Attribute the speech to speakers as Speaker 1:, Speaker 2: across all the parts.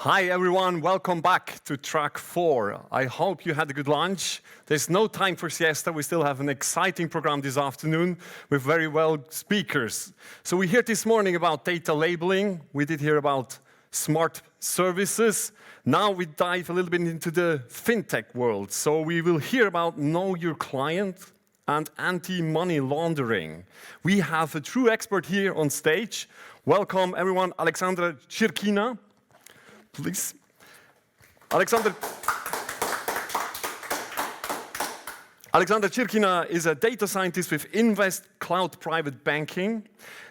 Speaker 1: Hi everyone, welcome back to track 4. I hope you had a good lunch. There's no time for siesta. We still have an exciting program this afternoon with very well speakers. So we heard this morning about data labeling. We did hear about smart services. Now we dive a little bit into the fintech world. So we will hear about know your client and anti-money laundering. We have a true expert here on stage. Welcome everyone, Aleksandra Chirkina. Please. Aleksandra Chirkina is a data scientist with InvestCloud Private Banking,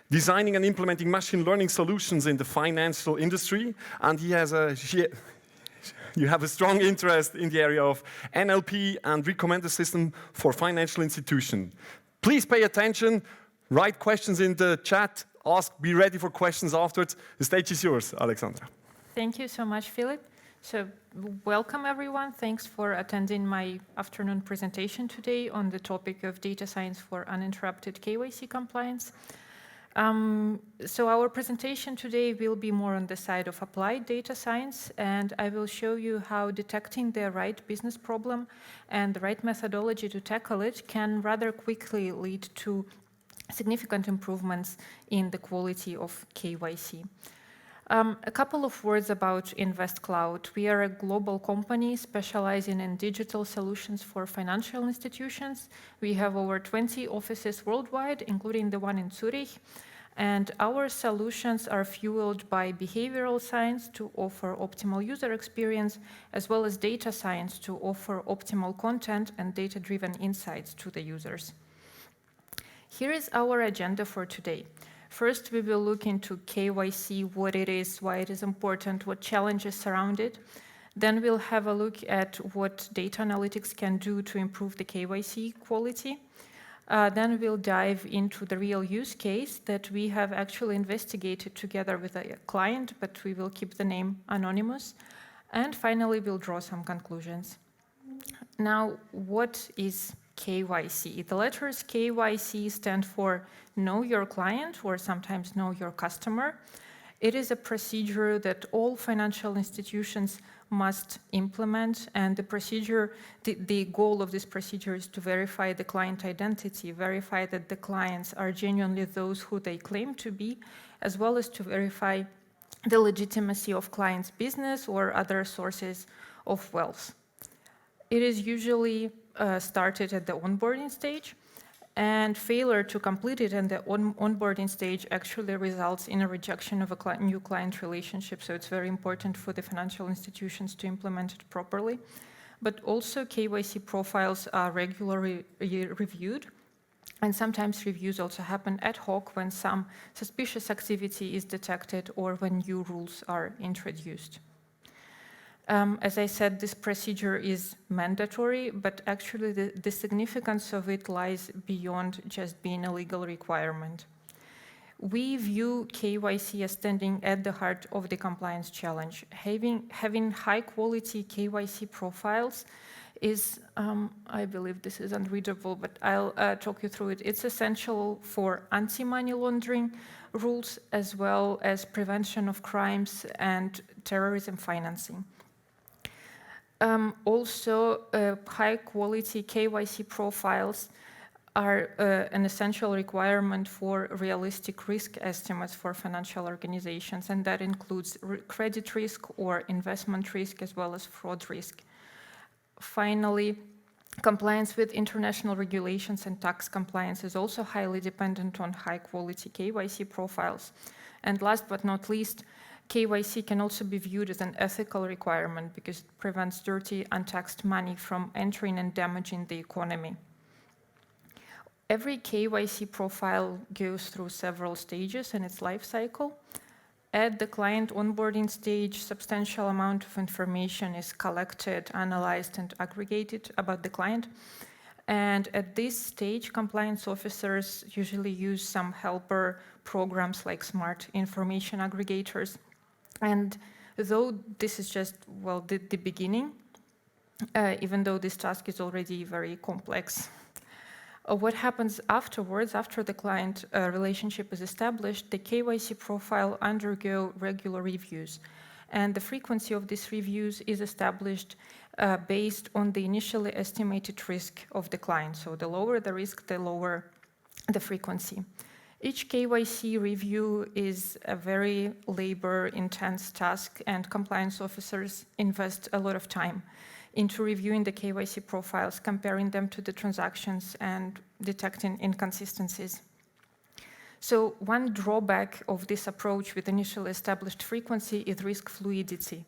Speaker 1: designing and implementing machine learning solutions in the financial industry, and you have a strong interest in the area of NLP and recommender system for financial institutions. Please pay attention, write questions in the chat, be ready for questions afterwards. The stage is yours, Aleksandra.
Speaker 2: Thank you so much, Philip. So welcome everyone. Thanks for attending my afternoon presentation today on the topic of data science for uninterrupted KYC compliance. So our presentation today will be more on the side of applied data science, and I will show you how detecting the right business problem and the right methodology to tackle it can rather quickly lead to significant improvements in the quality of KYC. A couple of words about InvestCloud. We are a global company specializing in digital solutions for financial institutions. We have over 20 offices worldwide, including the one in Zurich. And our solutions are fueled by behavioral science to offer optimal user experience, as well as data science to offer optimal content and data-driven insights to the users. Here is our agenda for today. First, we will look into KYC, what it is, why it is important, what challenges surround it. Then we'll have a look at what data analytics can do to improve the KYC quality. Then we'll dive into the real use case that we have actually investigated together with a client, but we will keep the name anonymous. And finally, we'll draw some conclusions. Now, what is KYC? The letters KYC stand for Know Your Client, or sometimes Know Your Customer. It is a procedure that all financial institutions must implement, and the goal of this procedure is to verify the client identity, verify that the clients are genuinely those who they claim to be, as well as to verify the legitimacy of clients' business or other sources of wealth. It is usually started at the onboarding stage, and failure to complete it in the onboarding stage actually results in a rejection of a new client relationship. So it's very important for the financial institutions to implement it properly. But also KYC profiles are regularly reviewed, and sometimes reviews also happen ad hoc when some suspicious activity is detected or when new rules are introduced. As I said, this procedure is mandatory, but actually the significance of it lies beyond just being a legal requirement. We view KYC as standing at the heart of the compliance challenge. Having high-quality KYC profiles is, I believe this is unreadable, but I'll talk you through it. It's essential for anti-money laundering rules, as well as prevention of crimes and terrorism financing. Also, high-quality KYC profiles are an essential requirement for realistic risk estimates for financial organizations, and that includes credit risk or investment risk, as well as fraud risk. Finally, compliance with international regulations and tax compliance is also highly dependent on high-quality KYC profiles. And last but not least, KYC can also be viewed as an ethical requirement because it prevents dirty, untaxed money from entering and damaging the economy. Every KYC profile goes through several stages in its life cycle. At the client onboarding stage, substantial amount of information is collected, analyzed, and aggregated about the client. And at this stage, compliance officers usually use some helper programs like smart information aggregators. And though this is just, well, the beginning, even though this task is already very complex, what happens afterwards, after the client relationship is established, the KYC profile undergo regular reviews. and the frequency of these reviews is established based on the initially estimated risk of the client. So the lower the risk, the lower the frequency. Each KYC review is a very labor-intense task, and compliance officers invest a lot of time into reviewing the KYC profiles, comparing them to the transactions, and detecting inconsistencies. So one drawback of this approach with initially established frequency is risk fluidity,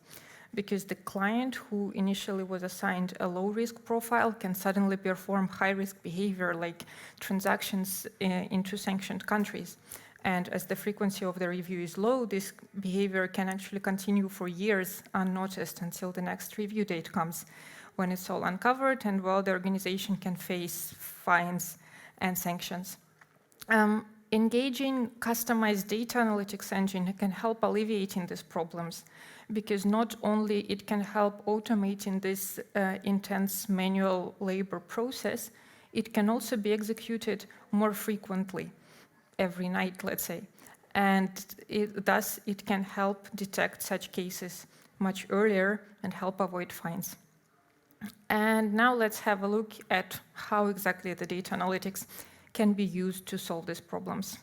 Speaker 2: because the client who initially was assigned a low-risk profile can suddenly perform high-risk behavior like transactions into sanctioned countries. And as the frequency of the review is low, this behavior can actually continue for years unnoticed until the next review date comes, when it's all uncovered and the organization can face fines and sanctions. Engaging customized data analytics engine can help alleviating these problems, because not only it can help automating this intense manual labor process, it can also be executed more frequently, every night, let's say. And thus, it can help detect such cases much earlier and help avoid fines. And now let's have a look at how exactly the data analytics can be used to solve these problems.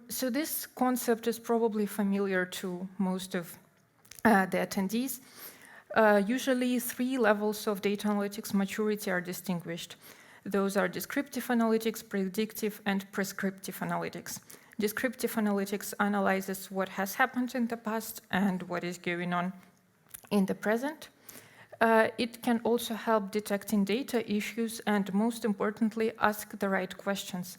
Speaker 2: So this concept is probably familiar to most of the attendees. Usually 3 levels of data analytics maturity are distinguished. Those are descriptive analytics, predictive, and prescriptive analytics. Descriptive analytics analyzes what has happened in the past and what is going on in the present. It can also help detecting data issues and, most importantly, ask the right questions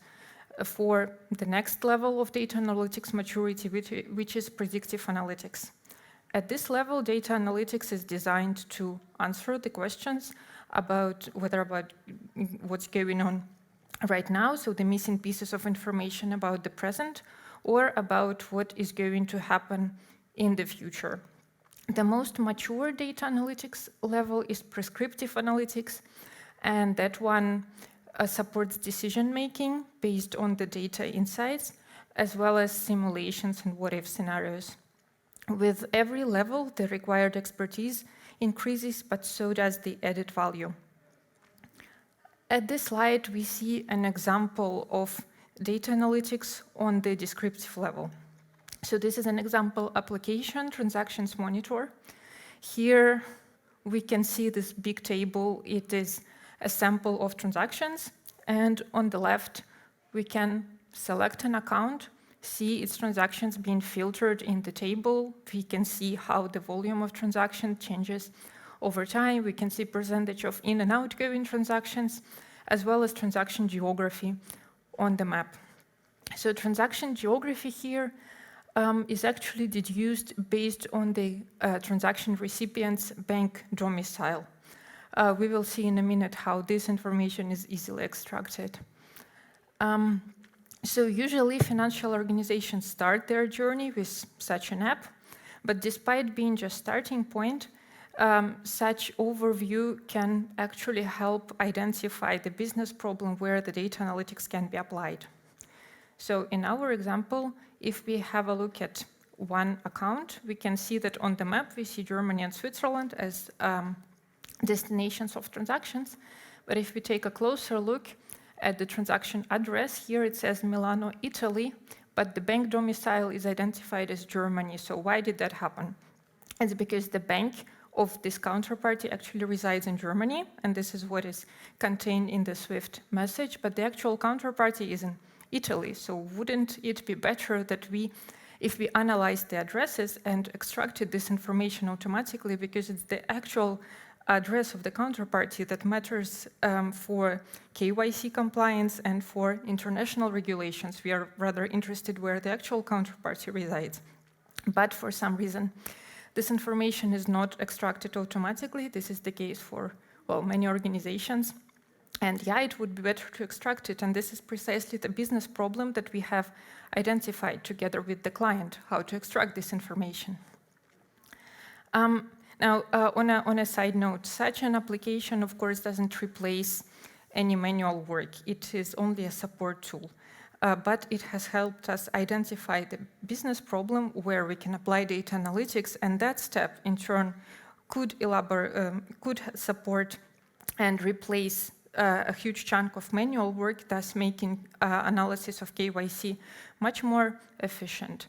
Speaker 2: for the next level of data analytics maturity, which is predictive analytics. At this level, data analytics is designed to answer the questions about what's going on right now, so the missing pieces of information about the present, or about what is going to happen in the future. The most mature data analytics level is prescriptive analytics, and that one supports decision-making based on the data insights, as well as simulations and what-if scenarios. With every level, the required expertise increases, but so does the added value. At this slide, we see an example of data analytics on the descriptive level. So this is an example application, Transactions Monitor. Here we can see this big table. It is a sample of transactions, and on the left we can select an account, see its transactions being filtered in the table. We can see how the volume of transaction changes over time. We can see percentage of in and outgoing transactions, as well as transaction geography on the map. So transaction geography here is actually deduced based on the transaction recipient's bank domicile. We will see in a minute how this information is easily extracted. So usually financial organizations start their journey with such an app, but despite being just starting point, such overview can actually help identify the business problem where the data analytics can be applied. So in our example, if we have a look at one account, we can see that on the map we see Germany and Switzerland as destinations of transactions. But if we take a closer look at the transaction address, here it says Milano, Italy, but the bank domicile is identified as Germany. So why did that happen? It's because the bank of this counterparty actually resides in Germany, and this is what is contained in the SWIFT message, but the actual counterparty is in Italy. So wouldn't it be better that if we analyzed the addresses and extracted this information automatically, because it's the actual address of the counterparty that matters for KYC compliance and for international regulations. We are rather interested where the actual counterparty resides. But for some reason, this information is not extracted automatically. This is the case for, well, many organizations. And yeah, it would be better to extract it. And this is precisely the business problem that we have identified together with the client, how to extract this information. Now, on a side note, such an application, of course, doesn't replace any manual work. It is only a support tool. but it has helped us identify the business problem where we can apply data analytics, and that step in turn could support and replace a huge chunk of manual work, thus making analysis of KYC much more efficient.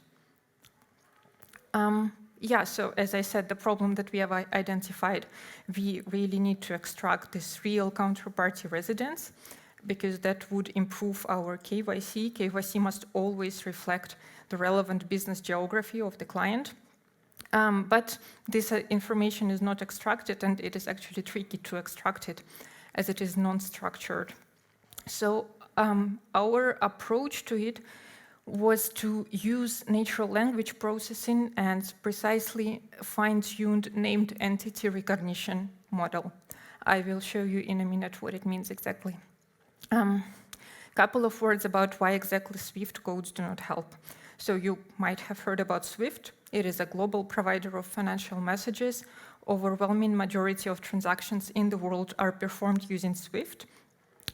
Speaker 2: So as I said, the problem that we have identified, we really need to extract this real counterparty residence, because that would improve our KYC. KYC must always reflect the relevant business geography of the client. But this information is not extracted, and it is actually tricky to extract it, as it is non-structured. So our approach to it was to use natural language processing and precisely fine-tuned named entity recognition model. I will show you in a minute what it means exactly. Couple of words about why exactly Swift codes do not help. So you might have heard about Swift. It is a global provider of financial messages. Overwhelming majority of transactions in the world are performed using Swift.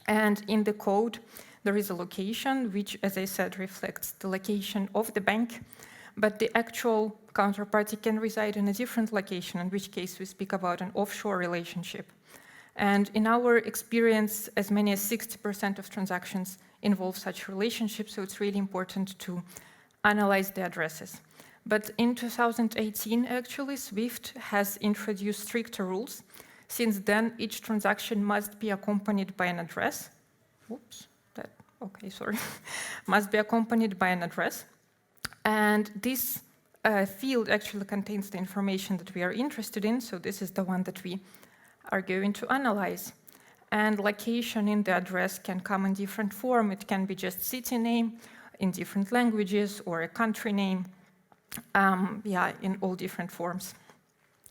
Speaker 2: And in the code, there is a location, which, as I said, reflects the location of the bank, but the actual counterparty can reside in a different location, in which case we speak about an offshore relationship. And in our experience, as many as 60% of transactions involve such relationships, so it's really important to analyze the addresses. But in 2018, actually, Swift has introduced stricter rules. Since then, each transaction must be accompanied by an address. Must be accompanied by an address. And this field actually contains the information that we are interested in, so this is the one that we are going to analyze. And location in the address can come in different form. It can be just city name in different languages, or a country name, in all different forms.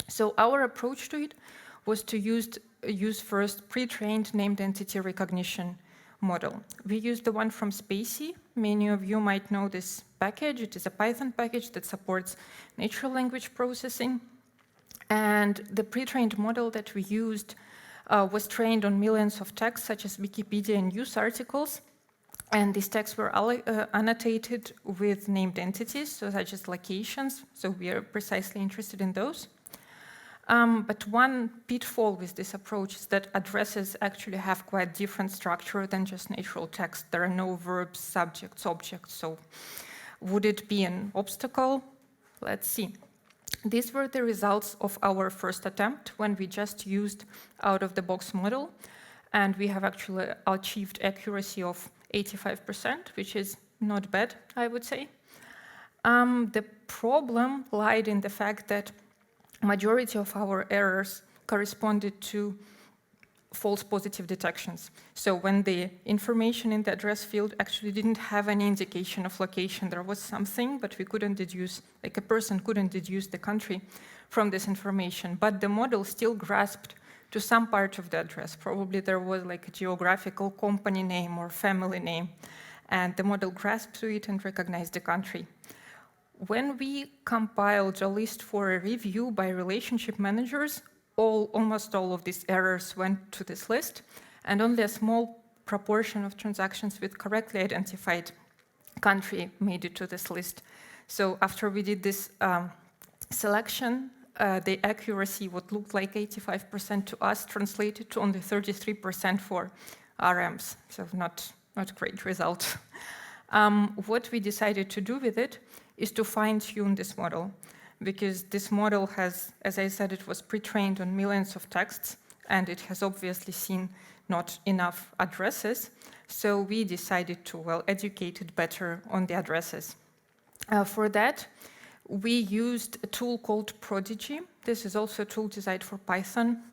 Speaker 2: So our approach to it was to use first pre-trained named entity recognition model. We used the one from Spacy. Many of you might know this package. It is a Python package that supports natural language processing. And the pre-trained model that we used was trained on millions of texts, such as Wikipedia and news articles. And these texts were annotated with named entities, so such as locations. So we are precisely interested in those. But one pitfall with this approach is that addresses actually have quite different structure than just natural text. There are no verbs, subjects, objects. So would it be an obstacle? Let's see. These were the results of our first attempt when we just used out-of-the-box model. And we have actually achieved accuracy of 85%, which is not bad, I would say. The problem lied in the fact that majority of our errors corresponded to false positive detections. So when the information in the address field actually didn't have any indication of location, there was something, but we couldn't deduce, like a person couldn't deduce the country from this information. But the model still grasped to some part of the address. Probably there was like a geographical company name or family name, and the model grasped to it and recognized the country. When we compiled a list for a review by relationship managers, almost all of these errors went to this list, and only a small proportion of transactions with correctly identified country made it to this list. So after we did this selection, the accuracy, what looked like 85% to us, translated to only 33% for RMs, so not great result. What we decided to do with it is to fine-tune this model, because this model has, as I said, it was pre-trained on millions of texts, and it has obviously seen not enough addresses. So we decided to, educate it better on the addresses. For that, we used a tool called Prodigy. This is also a tool designed for Python.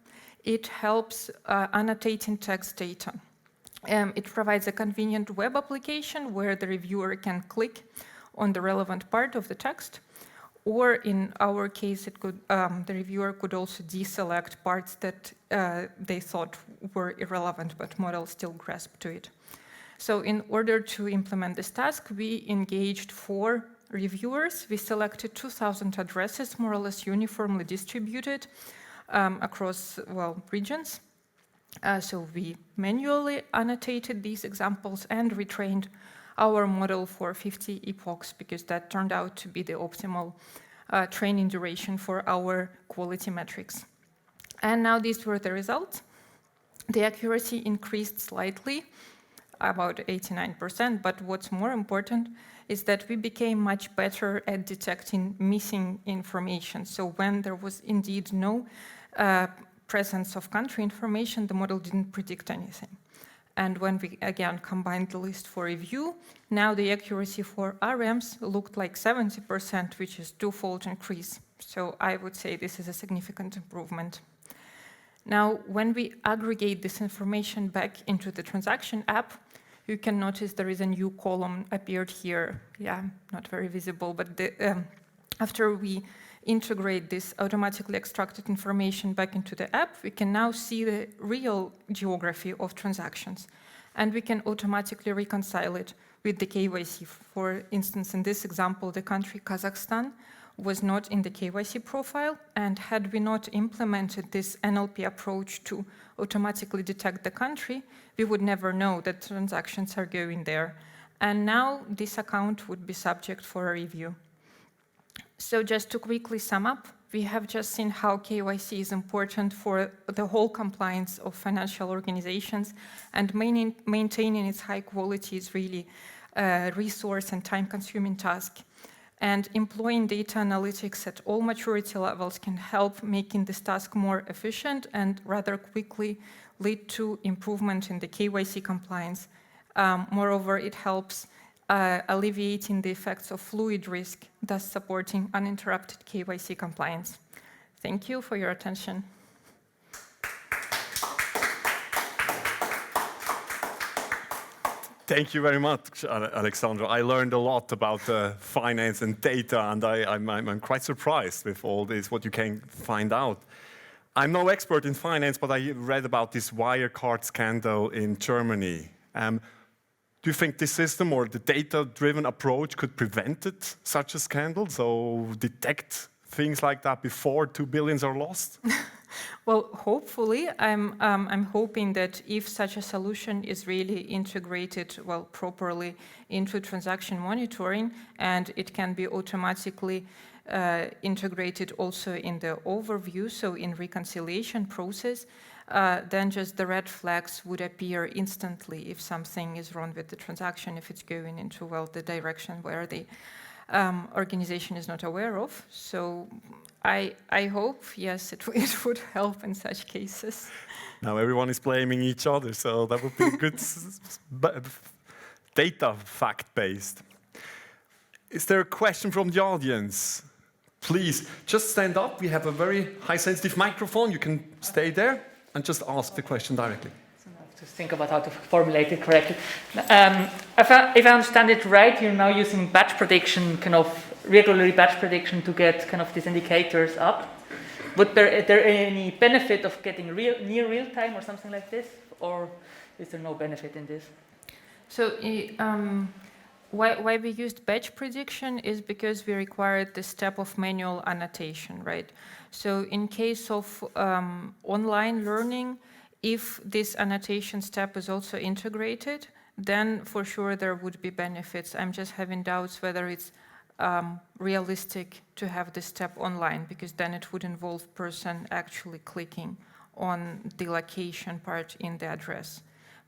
Speaker 2: It helps annotating text data. It provides a convenient web application where the reviewer can click on the relevant part of the text, or in our case, the reviewer could also deselect parts that they thought were irrelevant, but model still grasped to it. So in order to implement this task, we engaged 4 reviewers. We selected 2,000 addresses, more or less uniformly distributed across, regions. So we manually annotated these examples and retrained our model for 50 epochs, because that turned out to be the optimal training duration for our quality metrics. And now these were the results. The accuracy increased slightly, about 89%, but what's more important is that we became much better at detecting missing information. So when there was indeed no presence of country information, the model didn't predict anything. And when we, again, combined the list for review, now the accuracy for RMs looked like 70%, which is twofold increase. So I would say this is a significant improvement. Now, when we aggregate this information back into the transaction app, you can notice there is a new column appeared here. Yeah, not very visible, but after we integrate this automatically extracted information back into the app, we can now see the real geography of transactions. And we can automatically reconcile it with the KYC. For instance, in this example, the country Kazakhstan was not in the KYC profile, and had we not implemented this NLP approach to automatically detect the country, we would never know that transactions are going there. And now this account would be subject for a review. So just to quickly sum up, we have just seen how KYC is important for the whole compliance of financial organizations, and maintaining its high quality is really a resource and time-consuming task. And employing data analytics at all maturity levels can help making this task more efficient and rather quickly lead to improvement in the KYC compliance. Moreover, it helps alleviating the effects of fluid risk, thus supporting uninterrupted KYC compliance. Thank you for your attention.
Speaker 1: Thank you very much, Aleksandra. I learned a lot about finance and data, and I'm quite surprised with all this, what you can find out. I'm no expert in finance, but I read about this Wirecard scandal in Germany. Do you think this system or the data-driven approach could prevent such a scandal? So detect things like that before 2 billion are lost?
Speaker 2: Well, hopefully, I'm hoping that if such a solution is really integrated, well, properly into transaction monitoring, and it can be automatically integrated also in the overview, so in reconciliation process, then just the red flags would appear instantly if something is wrong with the transaction, if it's going into, well, the direction where the organization is not aware of. So I hope, yes, it would help in such cases.
Speaker 1: Now everyone is blaming each other, so that would be good data fact-based. Is there a question from the audience? Please, just stand up. We have a very high-sensitive microphone. You can stay there and just ask the question directly.
Speaker 3: To think about how to formulate it correctly. If I understand it right, you're now using batch prediction, kind of regularly batch prediction to get kind of these indicators up. Would there any benefit of getting near real time or something like this, or is there no benefit in this?
Speaker 2: So why we used batch prediction is because we required the step of manual annotation, right? So in case of online learning, if this annotation step is also integrated, then for sure there would be benefits. I'm just having doubts whether it's realistic to have this step online, because then it would involve person actually clicking on the location part in the address.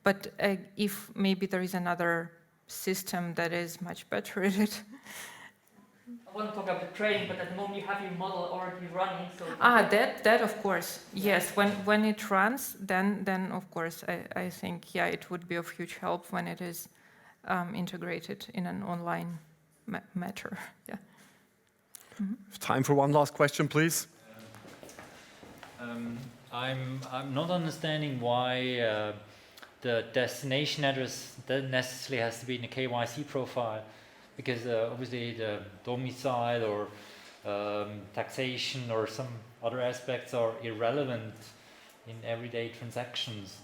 Speaker 2: But if maybe there is another system that is much better at it.
Speaker 3: I want to talk about the training, but at the moment you have your model already running. So
Speaker 2: that of course, yes. When it runs, then of course I think, yeah, it would be of huge help when it is integrated in an online matter. Yeah. Mm-hmm.
Speaker 1: Time for one last question, please.
Speaker 4: I'm not understanding why the destination address doesn't necessarily has to be in a KYC profile, because obviously the domicile or taxation or some other aspects are irrelevant in everyday transactions.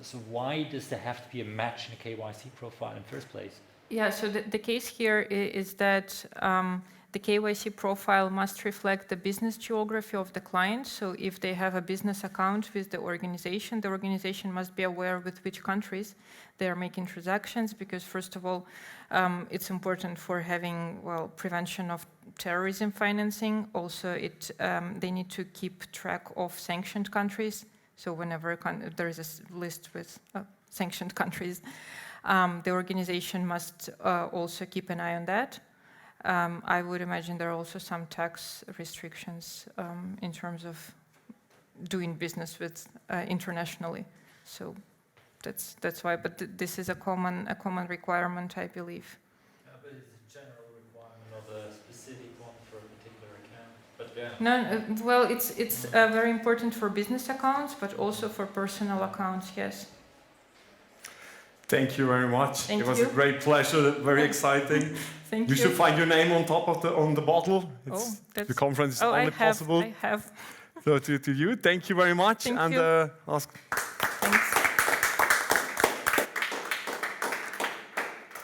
Speaker 4: So why does there have to be a match in a KYC profile in the first place?
Speaker 2: Yeah, so the case here is that the KYC profile must reflect the business geography of the client. So if they have a business account with the organization must be aware with which countries they are making transactions, because first of all, it's important for having, well, prevention of terrorism financing. Also, they need to keep track of sanctioned countries. So whenever there is a list with sanctioned countries, the organization must also keep an eye on that. I would imagine there are also some tax restrictions in terms of doing business with internationally. So that's why. But this is a common requirement, I believe.
Speaker 4: Yeah, but it's a general requirement, not a specific one for a particular account. But yeah.
Speaker 2: No, well, it's very important for business accounts, but also for personal accounts. Yes.
Speaker 1: Thank you very much.
Speaker 2: Thank
Speaker 1: it was
Speaker 2: you.
Speaker 1: a great pleasure, very exciting.
Speaker 2: Thank
Speaker 1: You should find your name on top of on the bottle. The conference is only possible.
Speaker 2: I have.
Speaker 1: So to you, thank you very much.
Speaker 2: Thank
Speaker 1: and
Speaker 2: you.
Speaker 1: ask.